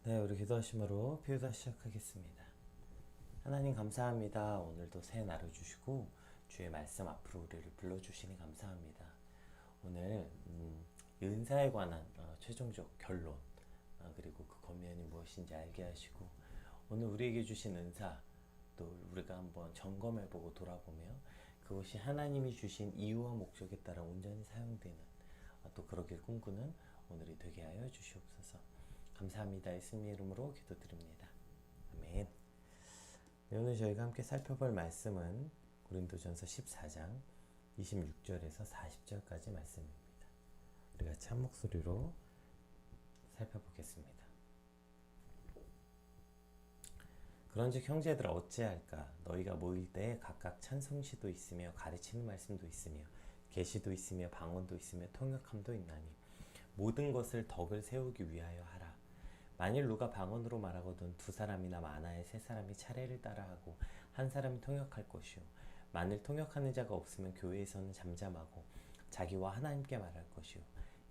네, 우리 기도하심으로 피우다 시작하겠습니다. 하나님 감사합니다. 오늘도 새 날을 주시고 주의 말씀 앞으로 우리를 불러주시니 감사합니다. 오늘 은사에 관한 최종적 결론 그리고 그 권면이 무엇인지 알게 하시고 오늘 우리에게 주신 은사 또 우리가 한번 점검해보고 돌아보며 그것이 하나님이 주신 이유와 목적에 따라 온전히 사용되는 또 그러길 꿈꾸는 오늘이 되게 하여 주시옵소서. 감사합니다. 예수님의 이름으로 기도드립니다. 아멘. 네, 오늘 저희가 함께 살펴볼 말씀은 고린도전서 14장 26절에서 40절까지 말씀입니다. 우리 같이 한 목소리로 살펴보겠습니다. 그런즉 형제들아 어찌할까? 너희가 모일 때에 각각 찬송시도 있으며 가르치는 말씀도 있으며 계시도 있으며 방언도 있으며 통역함도 있나니 모든 것을 덕을 세우기 위하여 하라. 만일 누가 방언으로 말하거든 두 사람이나 많아야 세 사람이 차례를 따라하고 한 사람이 통역할 것이요 만일 통역하는 자가 없으면 교회에서는 잠잠하고 자기와 하나님께 말할 것이요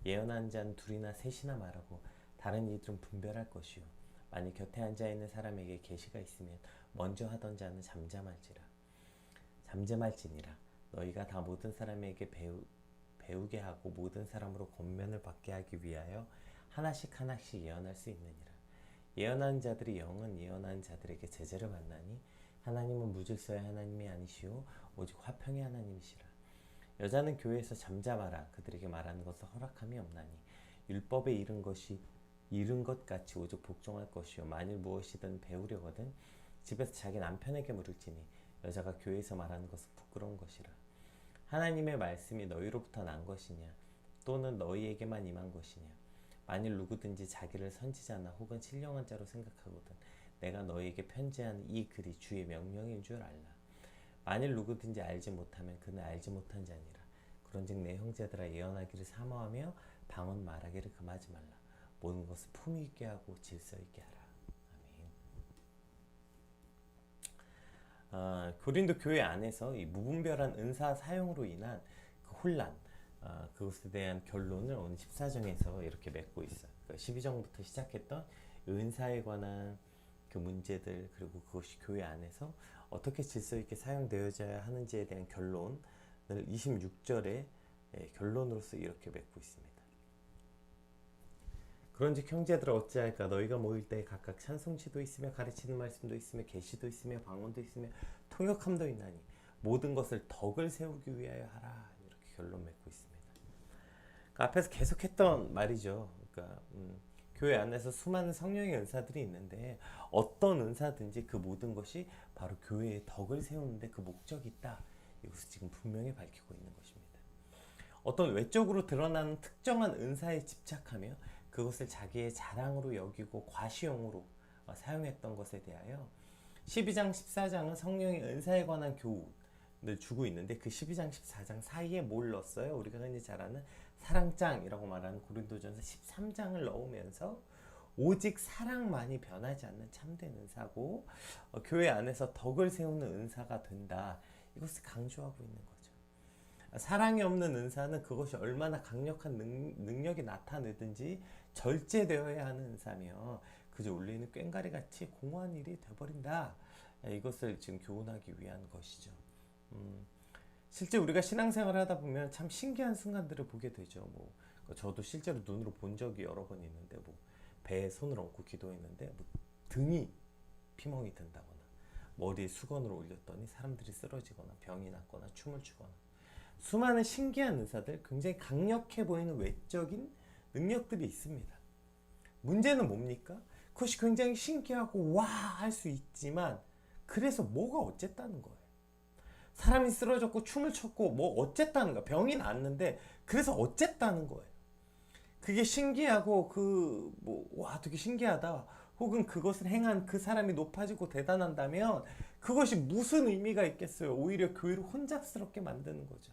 예언하는 자는 둘이나 셋이나 말하고 다른 이들은 분별할 것이요 만일 곁에 앉아있는 사람에게 계시가 있으면 먼저 하던 자는 잠잠할지니라. 너희가 다 모든 사람에게 배우게 하고 모든 사람으로 권면을 받게 하기 위하여 하나씩 예언할 수 있느니라. 예언하는 자들이 영은 예언하는 자들에게 제재를 받나니 하나님은 무질서의 하나님이 아니시오 오직 화평의 하나님이시라. 여자는 교회에서 잠잠하라. 그들에게 말하는 것을 허락함이 없나니 율법에 이른 것 같이 오직 복종할 것이요 만일 무엇이든 배우려거든 집에서 자기 남편에게 물을지니 여자가 교회에서 말하는 것은 부끄러운 것이라. 하나님의 말씀이 너희로부터 난 것이냐 또는 너희에게만 임한 것이냐. 만일 누구든지 자기를 선지자나 혹은 신령한 자로 생각하거든 내가 너희에게 편지하는 이 글이 주의 명령인 줄 알라. 만일 누구든지 알지 못하면 그는 알지 못한 자니라. 그런즉 내 형제들아 예언하기를 사모하며 방언 말하기를 금하지 말라. 모든 것을 품위 있게 하고 질서 있게 하라. 아멘. 고린도 교회 안에서 이 무분별한 은사 사용으로 인한 그 혼란 그것에 대한 결론을 오늘 14장에서 이렇게 맺고 있어요. 12장부터 시작했던 은사에 관한 그 문제들 그리고 그것이 교회 안에서 어떻게 질서 있게 사용되어져야 하는지에 대한 결론을 26절의 결론으로서 이렇게 맺고 있습니다. 그런즉 형제들아 어찌할까? 너희가 모일 때 각각 찬송시도 있으며 가르치는 말씀도 있으며 계시도 있으며 방언도 있으며 통역함도 있나니 모든 것을 덕을 세우기 위하여 하라. 이렇게 결론 맺고 있습니다. 그러니까 앞에서 계속했던 말이죠. 그러니까 교회 안에서 수많은 성령의 은사들이 있는데 어떤 은사든지 그 모든 것이 바로 교회의 덕을 세우는데 그 목적이 있다. 이것을 지금 분명히 밝히고 있는 것입니다. 어떤 외적으로 드러나는 특정한 은사에 집착하며 그것을 자기의 자랑으로 여기고 과시용으로 사용했던 것에 대하여 12장 14장은 성령의 은사에 관한 교훈을 주고 있는데 그 12장 14장 사이에 뭘 넣었어요? 우리가 흔히 잘 아는 사랑장이라고 말하는 고린도전서 13장을 넣으면서 오직 사랑만이 변하지 않는 참된 은사고 교회 안에서 덕을 세우는 은사가 된다. 이것을 강조하고 있는 거죠. 사랑이 없는 은사는 그것이 얼마나 강력한 능력이 나타내든지 절제되어야 하는 은사며 그저 울리는 꽹과리같이 공허한 일이 되어버린다. 이것을 지금 교훈하기 위한 것이죠. 실제 우리가 신앙생활을 하다 보면 참 신기한 순간들을 보게 되죠. 저도 실제로 눈으로 본 적이 여러 번 있는데 배에 손을 얹고 기도했는데 등이 피멍이 든다거나 머리에 수건으로 올렸더니 사람들이 쓰러지거나 병이 났거나 춤을 추거나 수많은 신기한 은사들, 굉장히 강력해 보이는 외적인 능력들이 있습니다. 문제는 뭡니까? 그것이 굉장히 신기하고 와 할 수 있지만 그래서 뭐가 어쨌다는 거예요. 사람이 쓰러졌고 춤을 췄고 뭐 어쨌다는 거야. 병이 났는데 그래서 어쨌다는 거예요. 그게 신기하고 와 되게 신기하다. 혹은 그것을 행한 그 사람이 높아지고 대단한다면 그것이 무슨 의미가 있겠어요. 오히려 교회를 혼잡스럽게 만드는 거죠.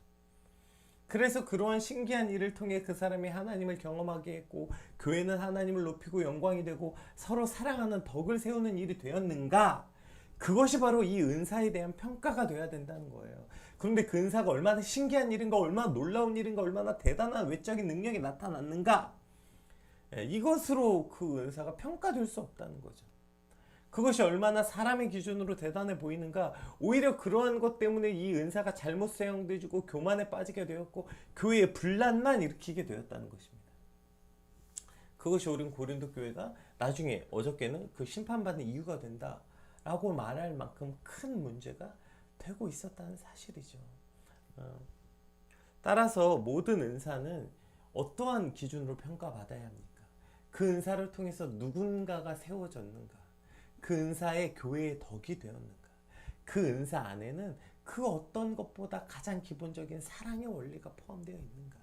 그래서 그러한 신기한 일을 통해 그 사람이 하나님을 경험하게 했고 교회는 하나님을 높이고 영광이 되고 서로 사랑하는 덕을 세우는 일이 되었는가? 그것이 바로 이 은사에 대한 평가가 돼야 된다는 거예요. 그런데 그 은사가 얼마나 신기한 일인가, 얼마나 놀라운 일인가, 얼마나 대단한 외적인 능력이 나타났는가? 이것으로 그 은사가 평가될 수 없다는 거죠. 그것이 얼마나 사람의 기준으로 대단해 보이는가. 오히려 그러한 것 때문에 이 은사가 잘못 사용되고 교만에 빠지게 되었고 교회에 분란만 일으키게 되었다는 것입니다. 그것이 우린 고린도 교회가 나중에 어저께는 그 심판받는 이유가 된다라고 말할 만큼 큰 문제가 되고 있었다는 사실이죠. 따라서 모든 은사는 어떠한 기준으로 평가받아야 합니까? 그 은사를 통해서 누군가가 세워졌는가? 그 은사의 교회의 덕이 되었는가? 그 은사 안에는 그 어떤 것보다 가장 기본적인 사랑의 원리가 포함되어 있는가?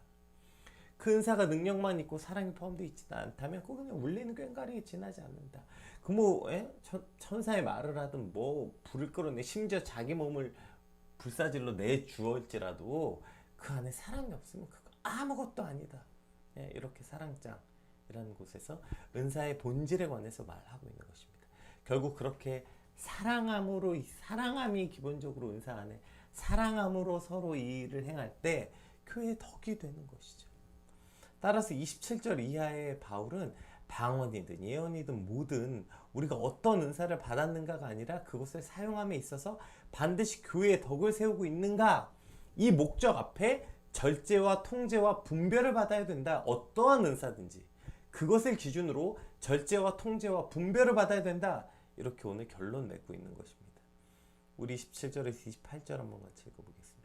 그 은사가 능력만 있고 사랑이 포함되어 있지 않다면 그냥 울리는 꽹과리에 지나지 않는다. 그 천사의 말을 하든 불을 끌어내 심지어 자기 몸을 불사질로 내주었지라도 그 안에 사랑이 없으면 그거 아무것도 아니다. 이렇게 사랑장이라는 곳에서 은사의 본질에 관해서 말하고 있는 것입니다. 결국 그렇게 사랑함이 기본적으로 은사 안에 사랑함으로 서로 이 일을 행할 때 교회의 덕이 되는 것이죠. 따라서 27절 이하의 바울은 방언이든 예언이든 뭐든 우리가 어떤 은사를 받았는가가 아니라 그것을 사용함에 있어서 반드시 교회의 덕을 세우고 있는가, 이 목적 앞에 절제와 통제와 분별을 받아야 된다. 어떠한 은사든지 그것을 기준으로 절제와 통제와 분별을 받아야 된다. 이렇게 오늘 결론 맺고 있는 것입니다. 우리 27절에서 28절 한번 같이 읽어보겠습니다.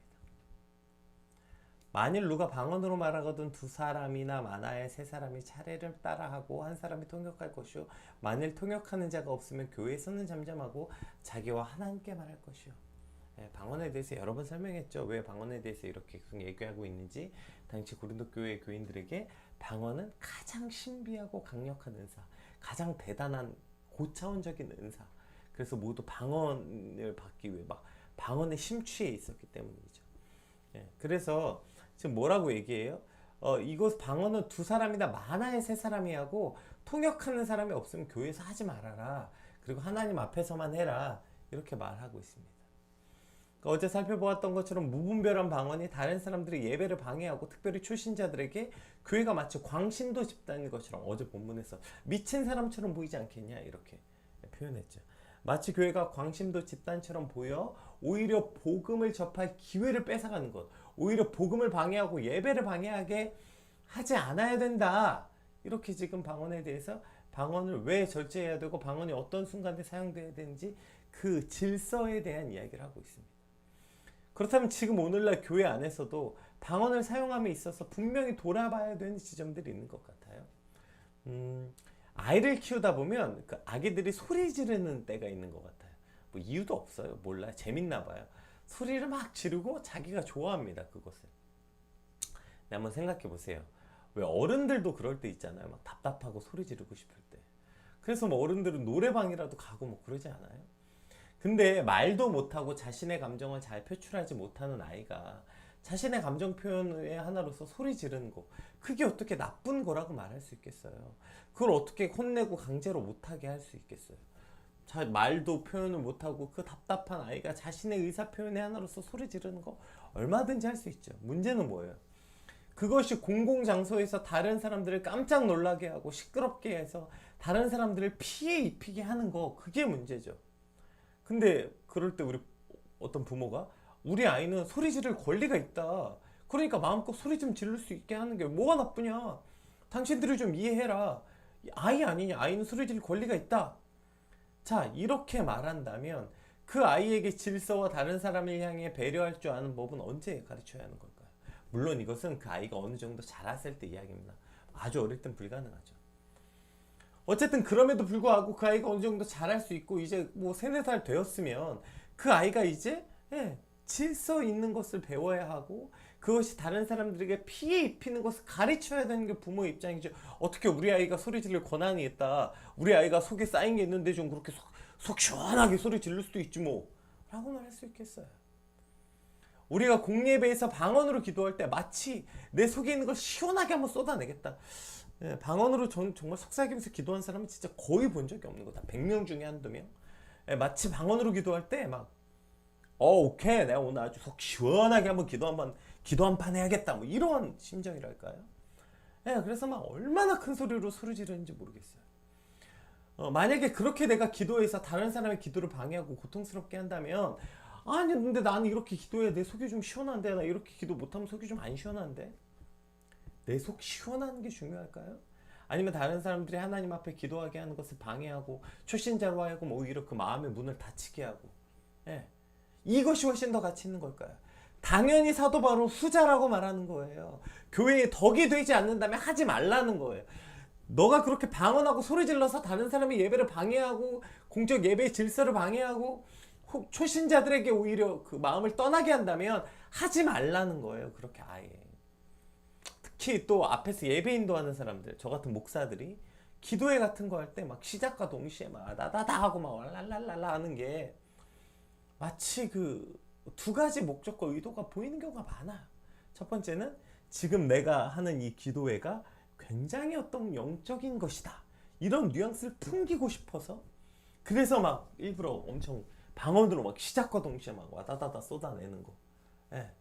만일 누가 방언으로 말하거든 두 사람이나 많아야 세 사람이 차례를 따라하고 한 사람이 통역할 것이요 만일 통역하는 자가 없으면 교회에서는 잠잠하고 자기와 하나님께 말할 것이요. 방언에 대해서 여러 번 설명했죠. 왜 방언에 대해서 이렇게 얘기하고 있는지. 당시 고린도 교회 교인들에게 방언은 가장 신비하고 강력한 은사, 가장 대단한 고차원적인 은사. 그래서 모두 방언을 받기 위해 막 방언에 심취해 있었기 때문이죠. 그래서 지금 뭐라고 얘기해요? 이곳 방언은 두 사람이나 많아야 세 사람이 하고 통역하는 사람이 없으면 교회에서 하지 말아라. 그리고 하나님 앞에서만 해라. 이렇게 말하고 있습니다. 어제 살펴보았던 것처럼 무분별한 방언이 다른 사람들의 예배를 방해하고 특별히 출신자들에게 교회가 마치 광신도 집단인 것처럼 어제 본문에서 미친 사람처럼 보이지 않겠냐 이렇게 표현했죠. 마치 교회가 광신도 집단처럼 보여 오히려 복음을 접할 기회를 뺏어가는 것, 오히려 복음을 방해하고 예배를 방해하게 하지 않아야 된다. 이렇게 지금 방언에 대해서 방언을 왜 절제해야 되고 방언이 어떤 순간에 사용돼야 되는지 그 질서에 대한 이야기를 하고 있습니다. 그렇다면 지금 오늘날 교회 안에서도 방언을 사용함에 있어서 분명히 돌아봐야 되는 지점들이 있는 것 같아요. 아이를 키우다 보면 그 아기들이 소리 지르는 때가 있는 것 같아요. 뭐 이유도 없어요. 몰라요. 재밌나 봐요. 소리를 막 지르고 자기가 좋아합니다. 그것을. 한번 생각해 보세요. 왜 어른들도 그럴 때 있잖아요. 막 답답하고 소리 지르고 싶을 때. 그래서 뭐 어른들은 노래방이라도 가고 뭐 그러지 않아요? 근데 말도 못하고 자신의 감정을 잘 표출하지 못하는 아이가 자신의 감정 표현의 하나로서 소리 지르는 거, 그게 어떻게 나쁜 거라고 말할 수 있겠어요? 그걸 어떻게 혼내고 강제로 못하게 할 수 있겠어요? 말도 표현을 못하고 그 답답한 아이가 자신의 의사 표현의 하나로서 소리 지르는 거 얼마든지 할 수 있죠. 문제는 뭐예요? 그것이 공공장소에서 다른 사람들을 깜짝 놀라게 하고 시끄럽게 해서 다른 사람들을 피해 입히게 하는 거, 그게 문제죠. 근데 그럴 때 우리 어떤 부모가 우리 아이는 소리 지를 권리가 있다. 그러니까 마음껏 소리 좀 지를 수 있게 하는 게 뭐가 나쁘냐. 당신들이 좀 이해해라. 아이 아니냐. 아이는 소리 지를 권리가 있다. 자, 이렇게 말한다면 그 아이에게 질서와 다른 사람을 향해 배려할 줄 아는 법은 언제 가르쳐야 하는 걸까요? 물론 이것은 그 아이가 어느 정도 자랐을 때 이야기입니다. 아주 어릴 땐 불가능하죠. 어쨌든 그럼에도 불구하고 그 아이가 어느 정도 잘할 수 있고 이제 뭐 3, 4살 되었으면 그 아이가 이제 질서 있는 것을 배워야 하고 그것이 다른 사람들에게 피해 입히는 것을 가르쳐야 되는 게 부모의 입장이죠. 어떻게 우리 아이가 소리 지를 권한이 있다. 우리 아이가 속에 쌓인 게 있는데 좀 그렇게 속 시원하게 소리 지를 수도 있지 뭐 라고 말할 수 있겠어요. 우리가 공예배에서 방언으로 기도할 때 마치 내 속에 있는 걸 시원하게 한번 쏟아내겠다. 방언으로 정말 속삭이면서 기도한 사람은 진짜 거의 본 적이 없는 거다. 100명 중에 한두 명. 마치 방언으로 기도할 때 막 오케이 내가 오늘 아주 속 시원하게 한번 기도 한 판 해야겠다. 뭐 이런 심정이랄까요. 예, 그래서 막 얼마나 큰 소리로 소리 지르는지 모르겠어요. 만약에 그렇게 내가 기도해서 다른 사람의 기도를 방해하고 고통스럽게 한다면, 아니 근데 나는 이렇게 기도해 내 속이 좀 시원한데, 나 이렇게 기도 못하면 속이 좀 안 시원한데, 내 속 시원한 게 중요할까요? 아니면 다른 사람들이 하나님 앞에 기도하게 하는 것을 방해하고 초신자로 하여금 오히려 그 마음의 문을 닫히게 하고, 예, 이것이 훨씬 더 가치 있는 걸까요? 당연히 사도 바울은 후자라고 말하는 거예요. 교회에 덕이 되지 않는다면 하지 말라는 거예요. 너가 그렇게 방언하고 소리 질러서 다른 사람의 예배를 방해하고 공적 예배의 질서를 방해하고 초신자들에게 오히려 그 마음을 떠나게 한다면 하지 말라는 거예요. 그렇게 아예. 특히 또 앞에서 예배 인도하는 사람들, 저 같은 목사들이 기도회 같은 거 할 때 막 시작과 동시에 막 나다다 하고 막 랄랄랄라 하는 게 마치 그 두 가지 목적과 의도가 보이는 경우가 많아요. 첫 번째는 지금 내가 하는 이 기도회가 굉장히 어떤 영적인 것이다, 이런 뉘앙스를 풍기고 싶어서, 그래서 막 일부러 엄청 방언으로 막 시작과 동시에 막 와다다다 쏟아내는 거. 예.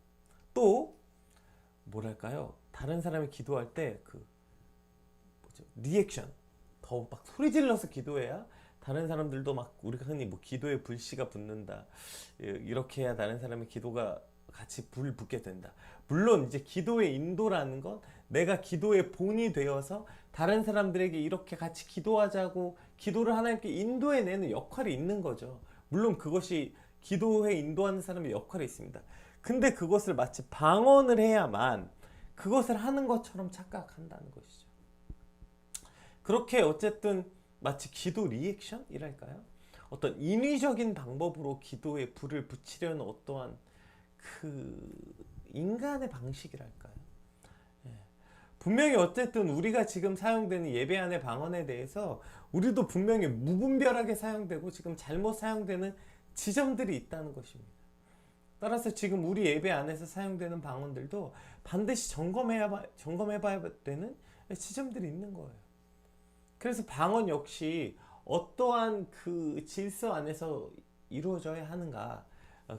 또 뭐랄까요, 다른 사람이 기도할 때 그 리액션, 더 막 소리 질러서 기도해야 다른 사람들도 막, 우리가 흔히 뭐 기도에 불씨가 붙는다, 이렇게 해야 다른 사람의 기도가 같이 불 붙게 된다. 물론 이제 기도의 인도라는 건 내가 기도의 본이 되어서 다른 사람들에게 이렇게 같이 기도하자고 기도를 하나님께 인도해내는 역할이 있는 거죠. 물론 그것이 기도에 인도하는 사람의 역할이 있습니다. 근데 그것을 마치 방언을 해야만 그것을 하는 것처럼 착각한다는 것이죠. 그렇게 어쨌든 마치 기도 리액션이랄까요? 어떤 인위적인 방법으로 기도에 불을 붙이려는 어떠한 그 인간의 방식이랄까요? 예. 분명히 어쨌든 우리가 지금 사용되는 예배 안의 방언에 대해서 우리도 분명히 무분별하게 사용되고 지금 잘못 사용되는 지점들이 있다는 것입니다. 따라서 지금 우리 예배 안에서 사용되는 방언들도 반드시 점검해봐야 되는 지점들이 있는 거예요. 그래서 방언 역시 어떠한 그 질서 안에서 이루어져야 하는가,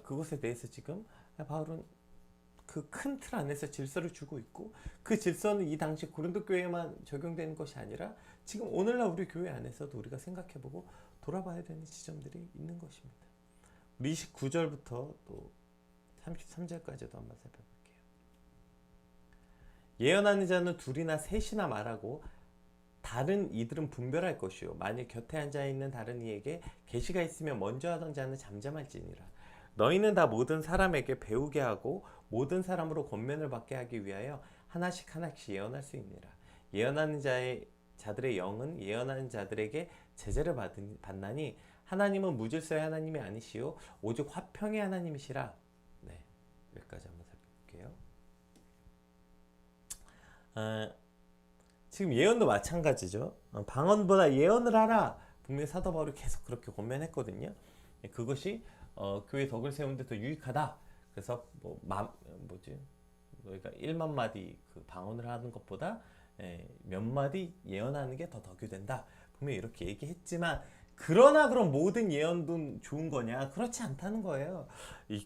그것에 대해서 지금 바울은 그 큰 틀 안에서 질서를 주고 있고, 그 질서는 이 당시 고린도 교회에만 적용되는 것이 아니라 지금 오늘날 우리 교회 안에서도 우리가 생각해보고 돌아봐야 되는 지점들이 있는 것입니다. 우리 29절부터 또 33절까지도 한번 살펴볼게요. 예언하는 자는 둘이나 셋이나 말하고 다른 이들은 분별할 것이요, 만일 곁에 앉아있는 다른 이에게 계시가 있으면 먼저 하던 자는 잠잠할지니라. 너희는 다 모든 사람에게 배우게 하고 모든 사람으로 권면을 받게 하기 위하여 하나씩 하나씩 예언할 수 있느니라. 예언하는 자들의 영은 예언하는 자들에게 제재를 받나니 하나님은 무질서의 하나님이 아니시요 오직 화평의 하나님이시라. 네, 여기까지 한번 살펴볼게요. 지금 예언도 마찬가지죠. 방언보다 예언을 하라, 분명히 사도 바울이 계속 그렇게 권면했거든요. 그것이 교회 덕을 세우는 데 더 유익하다. 그래서 너희가 1만 마디 그 방언을 하는 것보다 몇 마디 예언하는 게 더 덕이 된다, 분명히 이렇게 얘기했지만, 그러나 그럼 모든 예언도 좋은 거냐? 그렇지 않다는 거예요.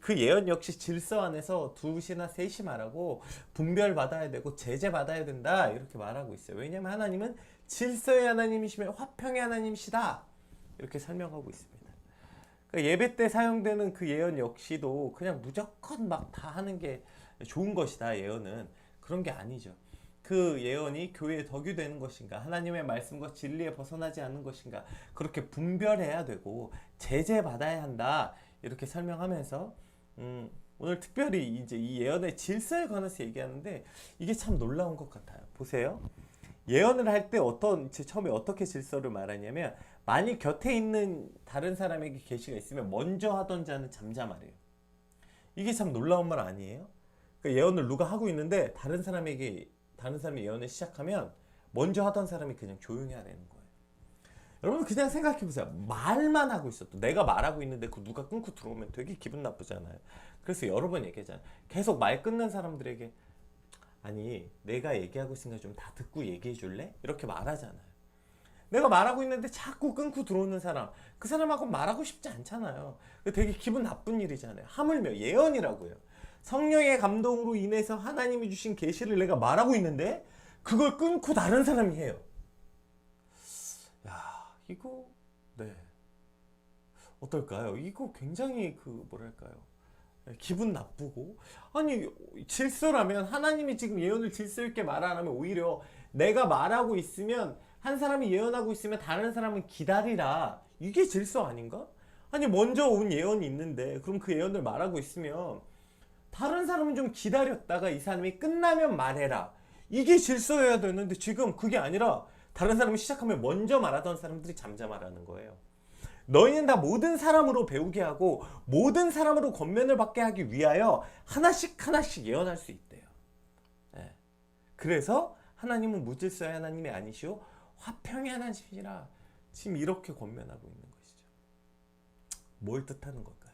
그 예언 역시 질서 안에서 둘이나 셋이 말하고 분별받아야 되고 제재받아야 된다, 이렇게 말하고 있어요. 왜냐하면 하나님은 질서의 하나님이시며 화평의 하나님이시다, 이렇게 설명하고 있습니다. 그러니까 예배 때 사용되는 그 예언 역시도 그냥 무조건 막 다 하는 게 좋은 것이다, 예언은. 그런 게 아니죠. 그 예언이 교회에 덕이 되는 것인가, 하나님의 말씀과 진리에 벗어나지 않는 것인가, 그렇게 분별해야 되고 제재받아야 한다, 이렇게 설명하면서 오늘 특별히 이제 이 예언의 질서에 관해서 얘기하는데, 이게 참 놀라운 것 같아요. 보세요. 예언을 할 때 처음에 어떻게 질서를 말하냐면, 만일 곁에 있는 다른 사람에게 계시가 있으면 먼저 하던 자는 잠잠하래요. 이게 참 놀라운 말 아니에요? 그러니까 예언을 누가 하고 있는데 다른 사람이 예언을 시작하면 먼저 하던 사람이 그냥 조용히 하라는 거예요. 여러분 그냥 생각해 보세요. 말만 하고 있어도, 내가 말하고 있는데 그 누가 끊고 들어오면 되게 기분 나쁘잖아요. 그래서 여러 번 얘기하잖아요. 계속 말 끊는 사람들에게, 아니 내가 얘기하고 있으니까 좀 다 듣고 얘기해 줄래? 이렇게 말하잖아요. 내가 말하고 있는데 자꾸 끊고 들어오는 사람, 그 사람하고 말하고 싶지 않잖아요. 되게 기분 나쁜 일이잖아요. 하물며 예언이라고요. 성령의 감동으로 인해서 하나님이 주신 계시를 내가 말하고 있는데 그걸 끊고 다른 사람이 해요. 야, 이거 네. 어떨까요? 이거 굉장히 뭐랄까요? 기분 나쁘고, 아니 질서라면 하나님이 지금 예언을 질서 있게 말 안 하면 오히려 내가 말하고 있으면, 한 사람이 예언하고 있으면 다른 사람은 기다리라, 이게 질서 아닌가? 아니 먼저 온 예언이 있는데 그럼 그 예언을 말하고 있으면 다른 사람은 좀 기다렸다가 이 사람이 끝나면 말해라, 이게 질서여야 되는데 지금 그게 아니라 다른 사람이 시작하면 먼저 말하던 사람들이 잠잠하라는 거예요. 너희는 다 모든 사람으로 배우게 하고 모든 사람으로 권면을 받게 하기 위하여 하나씩 하나씩 예언할 수 있대요. 네. 그래서 하나님은 무질서의 하나님이 아니시오 화평의 하나님이시라, 지금 이렇게 권면하고 있는 것이죠. 뭘 뜻하는 걸까요?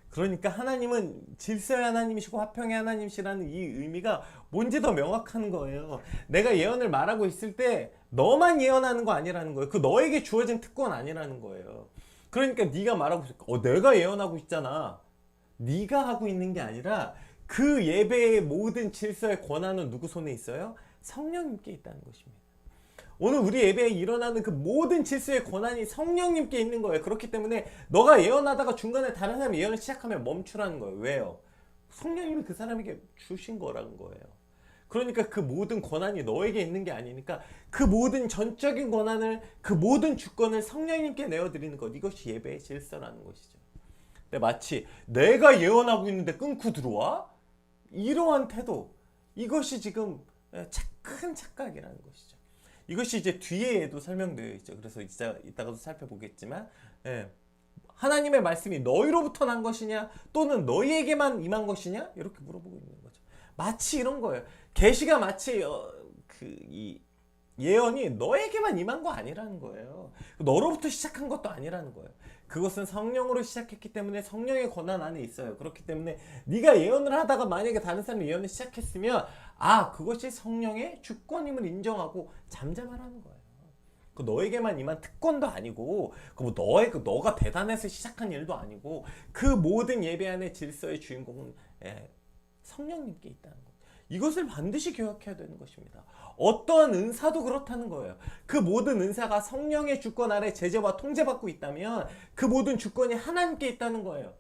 그러니까 하나님은 질서의 하나님이시고 화평의 하나님이시라는 이 의미가 뭔지 더 명확한 거예요. 내가 예언을 말하고 있을 때 너만 예언하는 거 아니라는 거예요. 그 너에게 주어진 특권 아니라는 거예요. 그러니까 네가 말하고 있어. 내가 예언하고 있잖아. 네가 하고 있는 게 아니라 그 예배의 모든 질서의 권한은 누구 손에 있어요? 성령님께 있다는 것입니다. 오늘 우리 예배에 일어나는 그 모든 질서의 권한이 성령님께 있는 거예요. 그렇기 때문에 너가 예언하다가 중간에 다른 사람이 예언을 시작하면 멈추라는 거예요. 왜요? 성령님이 그 사람에게 주신 거라는 거예요. 그러니까 그 모든 권한이 너에게 있는 게 아니니까 그 모든 전적인 권한을, 그 모든 주권을 성령님께 내어드리는 것, 이것이 예배의 질서라는 것이죠. 근데 마치 내가 예언하고 있는데 끊고 들어와? 이러한 태도, 이것이 지금 큰 착각이라는 것이죠. 이것이 이제 뒤에도 설명되어 있죠. 그래서 이따가도 살펴보겠지만, 하나님의 말씀이 너희로부터 난 것이냐 또는 너희에게만 임한 것이냐, 이렇게 물어보고 있는 거죠. 마치 이런 거예요. 계시가 마치 이 예언이 너에게만 임한 거 아니라는 거예요. 너로부터 시작한 것도 아니라는 거예요. 그것은 성령으로 시작했기 때문에 성령의 권한 안에 있어요. 그렇기 때문에 네가 예언을 하다가 만약에 다른 사람이 예언을 시작했으면 그것이 성령의 주권임을 인정하고 잠잠하라는 거예요. 그 너에게만 임한 특권도 아니고, 너가 대단해서 시작한 일도 아니고, 그 모든 예배 안의 질서의 주인공은 성령님께 있다는 것. 이것을 반드시 기억해야 되는 것입니다. 어떠한 은사도 그렇다는 거예요. 그 모든 은사가 성령의 주권 아래 제재와 통제받고 있다면 그 모든 주권이 하나님께 있다는 거예요.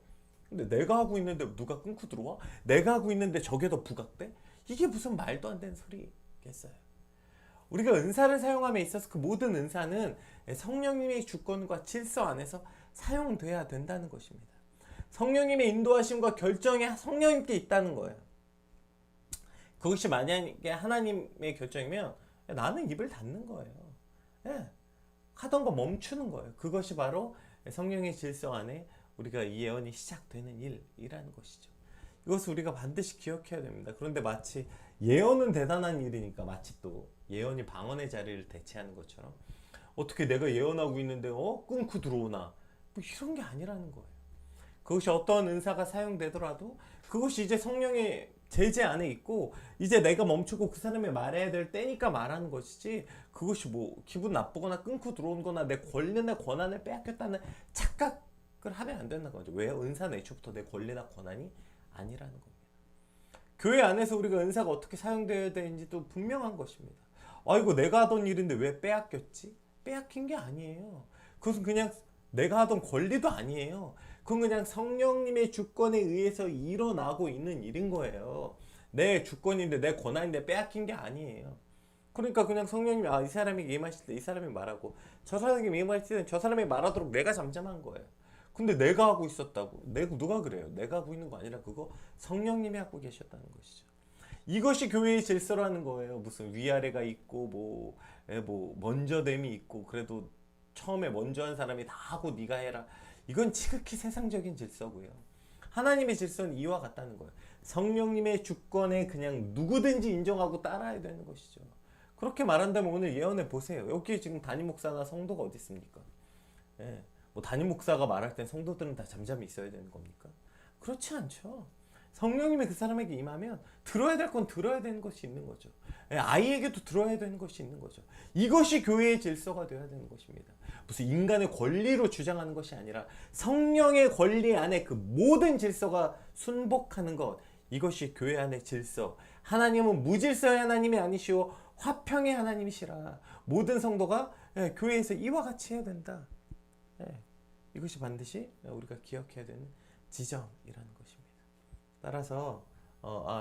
근데 내가 하고 있는데 누가 끊고 들어와? 내가 하고 있는데 저게 더 부각돼? 이게 무슨 말도 안 되는 소리겠어요. 우리가 은사를 사용함에 있어서 그 모든 은사는 성령님의 주권과 질서 안에서 사용돼야 된다는 것입니다. 성령님의 인도하심과 결정이 성령님께 있다는 거예요. 그것이 만약에 하나님의 결정이면 나는 입을 닫는 거예요. 하던 거 멈추는 거예요. 그것이 바로 성령의 질서 안에 우리가 이 예언이 시작되는 일이라는 것이죠. 이것을 우리가 반드시 기억해야 됩니다. 그런데 마치 예언은 대단한 일이니까 마치 또 예언이 방언의 자리를 대체하는 것처럼, 어떻게 내가 예언하고 있는데 끊고 들어오나, 이런 게 아니라는 거예요. 그것이 어떤 은사가 사용되더라도 그것이 이제 성령의 제재 안에 있고, 이제 내가 멈추고 그 사람이 말해야 될 때니까 말하는 것이지, 그것이 기분 나쁘거나 끊고 들어온 거나 내 권리나 권한을 빼앗겼다는 착각을 하면 안 된다는 거죠. 왜요? 은사는 애초부터 내 권리나 권한이 아니라는 겁니다. 교회 안에서 우리가 은사가 어떻게 사용되어야 되는지도 분명한 것입니다. 이거 내가 하던 일인데 왜 빼앗겼지? 빼앗긴 게 아니에요. 그것은 그냥 내가 하던 권리도 아니에요. 그건 그냥 성령님의 주권에 의해서 일어나고 있는 일인 거예요. 내 주권인데 내 권한인데 빼앗긴 게 아니에요. 그러니까 그냥 성령님이 이 사람에게 임하실 때 이 사람이 말하고, 저 사람에게 임하실 때는 저 사람이 말하도록 내가 잠잠한 거예요. 근데 내가 하고 있었다고. 누가 그래요? 내가 하고 있는 거 아니라 그거 성령님이 하고 계셨다는 것이죠. 이것이 교회의 질서라는 거예요. 무슨 위아래가 있고 먼저됨이 있고, 그래도 처음에 먼저 한 사람이 다 하고 네가 해라, 이건 지극히 세상적인 질서고요. 하나님의 질서는 이와 같다는 거예요. 성령님의 주권에 그냥 누구든지 인정하고 따라야 되는 것이죠. 그렇게 말한다면 오늘 예언해 보세요. 여기 지금 담임 목사나 성도가 어디 있습니까? 담임 목사가 말할 땐 성도들은 다 잠잠히 있어야 되는 겁니까? 그렇지 않죠. 성령님이 그 사람에게 임하면 들어야 될 건 들어야 되는 것이 있는 거죠. 아이에게도 들어야 되는 것이 있는 거죠. 이것이 교회의 질서가 되어야 되는 것입니다. 무슨 인간의 권리로 주장하는 것이 아니라 성령의 권리 안에 그 모든 질서가 순복하는 것, 이것이 교회 안의 질서. 하나님은 무질서의 하나님이 아니시오 화평의 하나님이시라. 모든 성도가 교회에서 이와 같이 해야 된다. 이것이 반드시 우리가 기억해야 되는 지점이라는 것입니다. 따라서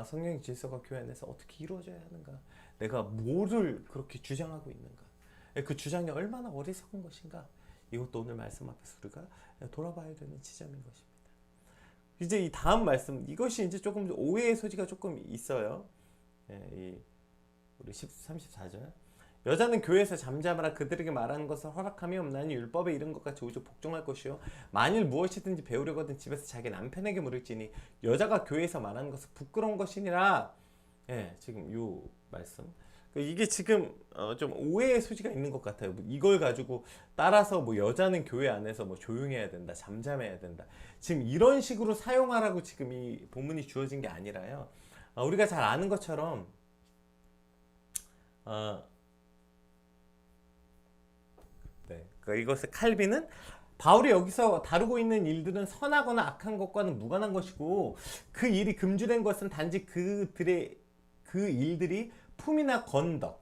성령의 질서가 교회 안에서 어떻게 이루어져야 하는가, 내가 뭐를 그렇게 주장하고 있는가, 그 주장이 얼마나 어리석은 것인가, 이것도 오늘 말씀 앞에서 우리가 돌아봐야 되는 지점인 것입니다. 이제 이 다음 말씀, 이것이 이제 조금 오해의 소지가 조금 있어요. 우리 34절. 여자는 교회에서 잠잠하라. 그들에게 말하는 것을 허락함이 없나니 율법에 이른 것 같이 오직 복종할 것이요 만일 무엇이든지 배우려거든 집에서 자기 남편에게 물을지니 여자가 교회에서 말하는 것은 부끄러운 것이니라. 지금 요 말씀, 이게 지금 좀 오해의 소지가 있는 것 같아요. 이걸 가지고 따라서 뭐 여자는 교회 안에서 뭐 조용해야 된다, 잠잠해야 된다, 지금 이런 식으로 사용하라고 지금 이 본문이 주어진 게 아니라요. 우리가 잘 아는 것처럼 이것을 칼빈은 바울이 여기서 다루고 있는 일들은 선하거나 악한 것과는 무관한 것이고 그 일이 금주된 것은 단지 그 일들이 품이나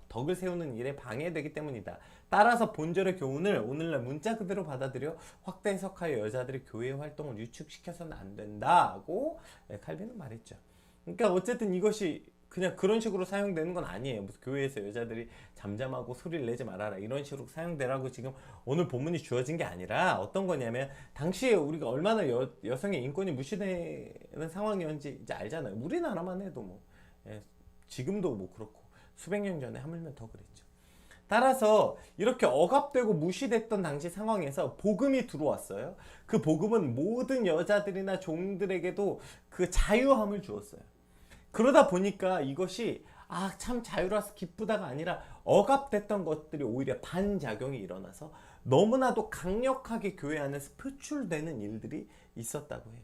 덕을 세우는 일에 방해되기 때문이다. 따라서 본절의 교훈을 오늘날 문자 그대로 받아들여 확대 해석하여 여자들이 교회 활동을 유축시켜서는 안 된다고 칼빈은 말했죠. 그러니까 어쨌든 이것이 그냥 그런 식으로 사용되는 건 아니에요. 무슨 교회에서 여자들이 잠잠하고 소리를 내지 말아라 이런 식으로 사용되라고 지금 오늘 본문이 주어진 게 아니라 어떤 거냐면, 당시에 우리가 얼마나 여성의 인권이 무시되는 상황이었는지 이제 알잖아요. 우리나라만 해도 뭐 지금도 뭐 그렇고 수백 년 전에 하물며 더 그랬죠. 따라서 이렇게 억압되고 무시됐던 당시 상황에서 복음이 들어왔어요. 그 복음은 모든 여자들이나 종들에게도 그 자유함을 주었어요. 그러다 보니까 이것이 참 자유라서 기쁘다가 아니라 억압됐던 것들이 오히려 반작용이 일어나서 너무나도 강력하게 교회 안에서 표출되는 일들이 있었다고 해요.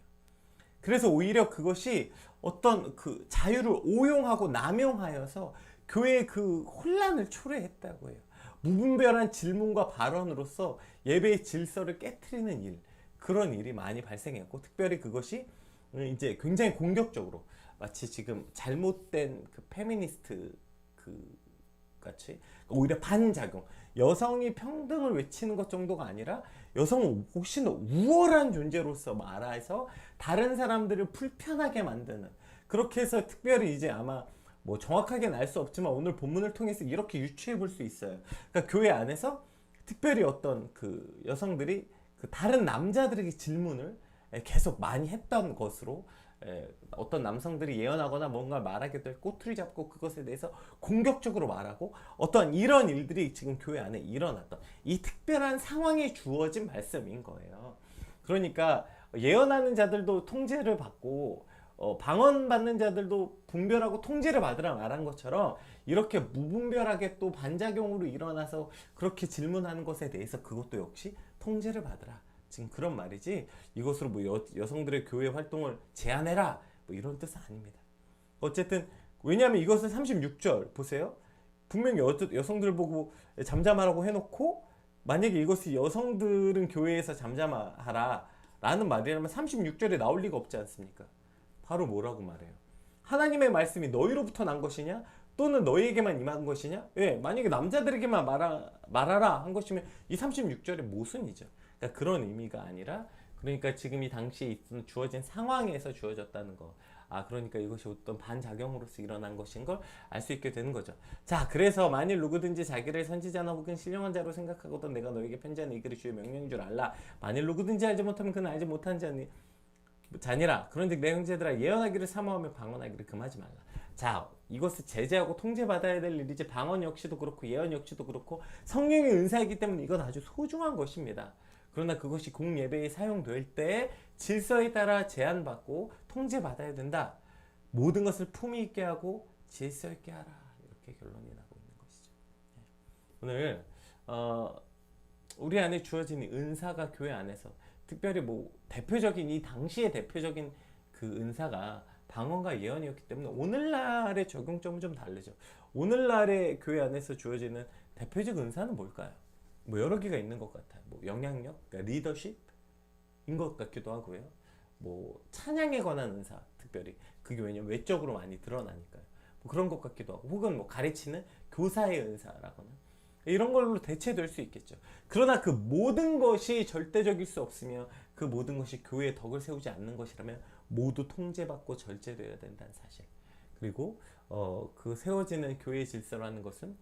그래서 오히려 그것이 어떤 그 자유를 오용하고 남용하여서 교회의 그 혼란을 초래했다고 해요. 무분별한 질문과 발언으로서 예배의 질서를 깨트리는 일, 그런 일이 많이 발생했고, 특별히 그것이 이제 굉장히 공격적으로, 마치 지금 잘못된 그 페미니스트 같이 오히려 반작용, 여성이 평등을 외치는 것 정도가 아니라 여성은 훨씬 더 우월한 존재로서 말해서 다른 사람들을 불편하게 만드는, 그렇게 해서 특별히 이제 아마 뭐 정확하게는 알 수 없지만 오늘 본문을 통해서 이렇게 유추해 볼 수 있어요. 그러니까 교회 안에서 특별히 어떤 그 여성들이 그 다른 남자들에게 질문을 계속 많이 했던 것으로, 어떤 남성들이 예언하거나 뭔가 말하게 될 꼬투리 잡고 그것에 대해서 공격적으로 말하고, 어떤 이런 일들이 지금 교회 안에 일어났던 이 특별한 상황에 주어진 말씀인 거예요. 그러니까 예언하는 자들도 통제를 받고 방언받는 자들도 분별하고 통제를 받으라 말한 것처럼, 이렇게 무분별하게 또 반작용으로 일어나서 그렇게 질문하는 것에 대해서 그것도 역시 통제를 받으라, 지금 그런 말이지 이것으로 뭐 여성들의 교회 활동을 제한해라 뭐 이런 뜻은 아닙니다. 어쨌든 왜냐하면 이것은 36절 보세요. 분명히 여성들 보고 잠잠하라고 해놓고, 만약에 이것이 여성들은 교회에서 잠잠하라 라는 말이라면 36절에 나올 리가 없지 않습니까? 바로 뭐라고 말해요? 하나님의 말씀이 너희로부터 난 것이냐? 또는 너희에게만 임한 것이냐? 만약에 남자들에게만 말하라 한 것이면 이 36절의 모순이죠. 그러니까 그런 의미가 아니라, 그러니까 지금 이 당시에 주어진 상황에서 주어졌다는 거. 그러니까 이것이 어떤 반작용으로서 일어난 것인 걸 알 수 있게 되는 거죠. 자, 그래서 만일 누구든지 자기를 선지자나 혹은 신령한 자로 생각하거든 내가 너에게 편지하는 이 글이 주의 명령인 줄 알라. 만일 누구든지 알지 못하면 그는 알지 못한 자니라. 그런즉 내 형제들아, 예언하기를 사모하며 방언하기를 금하지 말라. 자, 이것을 제재하고 통제받아야 될 일이지, 방언 역시도 그렇고 예언 역시도 그렇고 성령의 은사이기 때문에 이건 아주 소중한 것입니다. 그러나 그것이 공예배에 사용될 때 질서에 따라 제한받고 통제받아야 된다. 모든 것을 품위 있게 하고 질서 있게 하라. 이렇게 결론이 나고 있는 것이죠. 오늘 우리 안에 주어진 은사가 교회 안에서 특별히 뭐 대표적인, 이 당시의 대표적인 그 은사가 방언과 예언이었기 때문에 오늘날의 적용점은 좀 다르죠. 오늘날의 교회 안에서 주어지는 대표적 은사는 뭘까요? 뭐 여러 개가 있는 것 같아요. 뭐 영향력, 그러니까 리더십인 것 같기도 하고요. 뭐 찬양에 관한 은사, 특별히 그게 왜냐면 외적으로 많이 드러나니까요. 뭐 그런 것 같기도 하고, 혹은 뭐 가르치는 교사의 은사라거나 이런 걸로 대체될 수 있겠죠. 그러나 그 모든 것이 절대적일 수 없으며 그 모든 것이 교회의 덕을 세우지 않는 것이라면 모두 통제받고 절제되어야 된다는 사실. 그리고 그 세워지는 교회의 질서라는 것은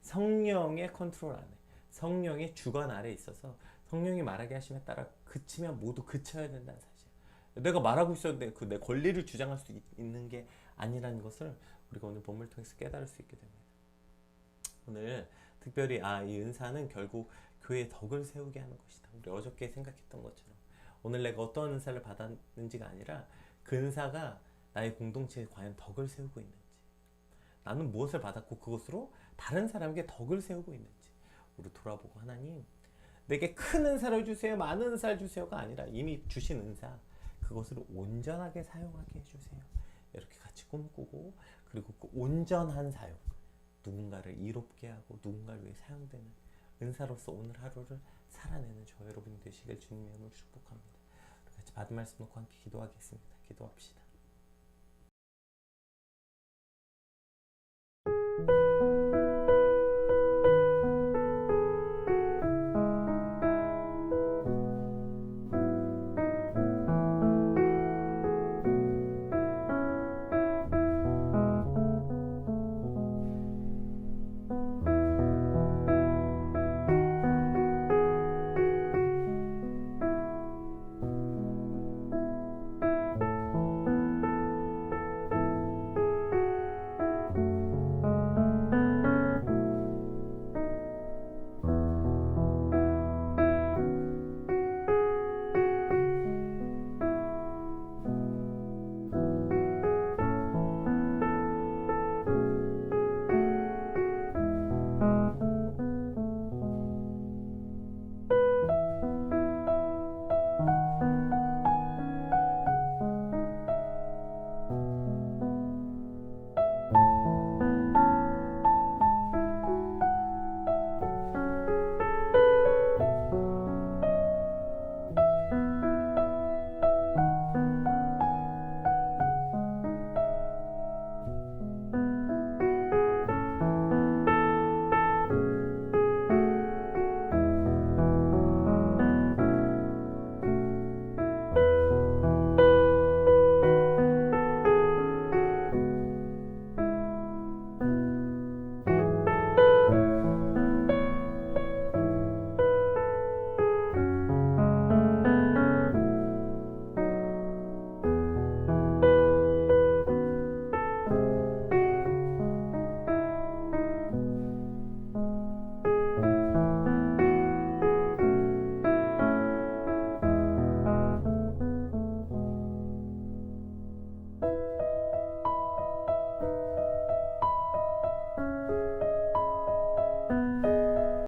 성령의 컨트롤 안에, 성령의 주관 아래 있어서 성령이 말하게 하심에 따라 그치면 모두 그쳐야 된다는 사실. 내가 말하고 있었는데 그 내 권리를 주장할 수 있는 게 아니라는 것을 우리가 오늘 본문을 통해서 깨달을 수 있게 됩니다. 오늘 특별히 이 은사는 결국 교회의 덕을 세우게 하는 것이다. 우리 어저께 생각했던 것처럼 오늘 내가 어떤 은사를 받았는지가 아니라 그 은사가 나의 공동체에 과연 덕을 세우고 있는지, 나는 무엇을 받았고 그것으로 다른 사람에게 덕을 세우고 있는지 우리 돌아보고, 하나님 내게 큰 은사를 주세요, 많은 은사를 주세요가 아니라 이미 주신 은사 그것을 온전하게 사용하게 해주세요. 이렇게 같이 꿈꾸고, 그리고 그 온전한 사용, 누군가를 이롭게 하고 누군가를 위해 사용되는 은사로서 오늘 하루를 살아내는 저와 여러분이 되시길 주님의 이름으로 축복합니다. 같이 받은 말씀 놓고 함께 기도하겠습니다. 기도합시다.